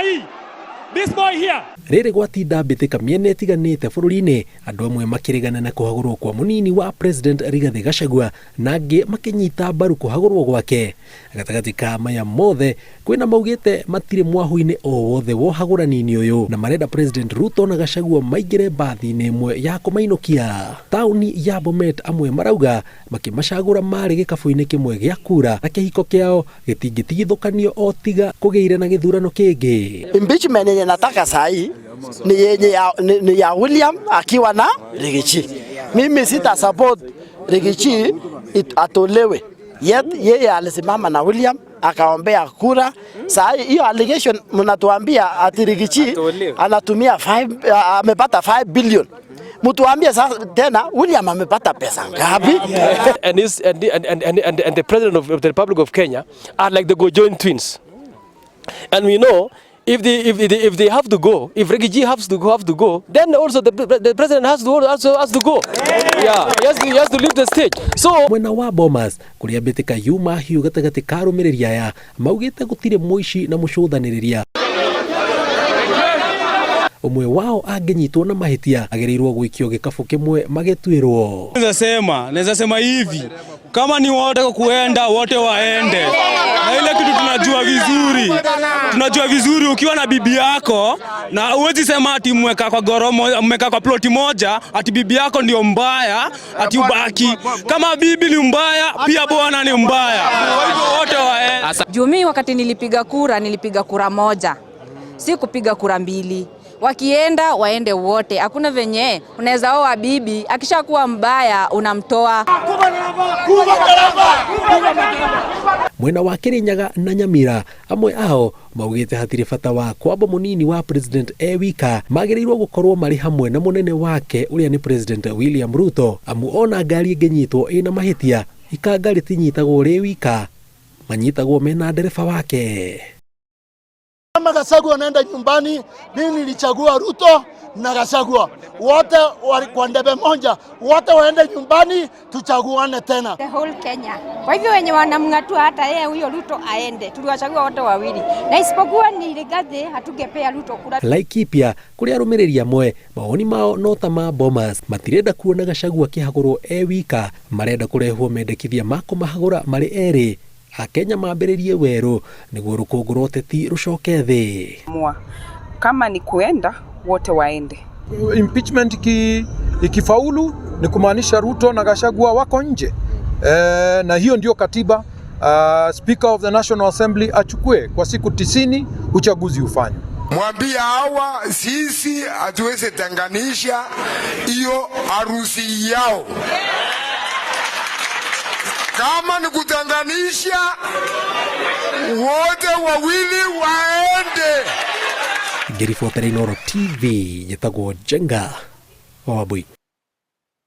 namna hii. This boy here. Rere gwatinda mbitika miene itiganite bururi-ini, andu amwe makirigana na kuhagurwo kwa munini wa President Rigathi Gachagua na angi makinyita mbaru kuhagurwo gwake. Gatagati ka maya mothe kwina maugite matire mwahu-ini o wothe wo hagurani-ini uyu na marenda President Ruto na Gachagua maigire bathi-ini imwe ya kumainukia. Tauni ya Bomet amwe marauga makimacagura mari gikabu-ini kimwe gia kura na kihiko kiao gitingithithukanio o tiga kugeire na githurano kingi. Impeachment yenye nataka sahi ni ya William akiwa na Rigathi. Mimi sita support Rigathi atolewe. Yeye alisimama na William akaombea kura. Sahi hiyo allegation mnatuambia ati Rigathi anatumia amepata 5 billion. Mtuambie sasa tena William amepata pesa ngapi? And the president of the Republic of Kenya are like the Gojoin twins. And we know if they have to go, if Rigathi have to go, then also the president has to go. Yeah, he has to leave the stage. So mwena wa Bomas kuria bitika yuma hiu gatagati ka rumiriria ya maugite gutire muici na mucuthaniriria. Umwe wao angenyitwo na mahitia agereirwo gwikio gikabu kimwe magetwirwo. Naweza sema hivi, kama ni wote kuenda wote waende. Na ile kitu tunajua vizuri ukiwa na bibi yako na uwezi sema ati mweka kwa goromo, mweka kwa ploti moja ati bibi yako ndio mbaya ati ubaki. Kama bibi ni mbaya pia bwana ni mbaya. Kwa hivyo wote waende. Jumi wakati nilipiga kura moja. Si kupiga kura mbili. Wakienda waende wote. Hakuna venye unaweza oa bibi akishakuwa mbaya unamtoa. Mwena wa Kirinyaga na Nyamira amwe ao maugite hatire bata wa kwamba munini wa President Ewika magereirwo gukorwo mari hamwe na munene wake uria ni President William Ruto amu ona ngari ngenyitwo ina mahitia ikangari tinyitagwo ri wika manyitagwo mena ndereba wake. Kama Gachagua anaenda nyumbani, mimi nilichagua Ruto na Gachagua. Wote kwa ndebe moja, wote waende nyumbani, tuchaguane tena. The whole Kenya. Kwa hivyo wenye wanamngatua hata yeye huyo Ruto aende. Tuliwachagua wote wawili. Na isipokuwa ni Rigathi hatungepea Ruto kura. Laikipia kuria rumiriria mwe maoni mao no ta ma Bomas matirenda kuona Gachagua kihagurwo ewika marenda kurehwo mendekithia mako mahagura mari eri. Akenya mambiririe weru niguo rukungu roteti rucoke thi. Kama ni kuenda wote waende. Impeachment ikifaulu ni kumaanisha Ruto na Gachagua wako nje. Na hiyo ndio katiba. Speaker of the National Assembly achukue kwa siku 90 uchaguzi ufanywe. Mwambia hawa sisi hatuwezi tenganisha hiyo harusi yao. Kama ni kutenganisha wote wawili waende. Ngirifuatira Inooro TV yetagwo Jenga Wabui.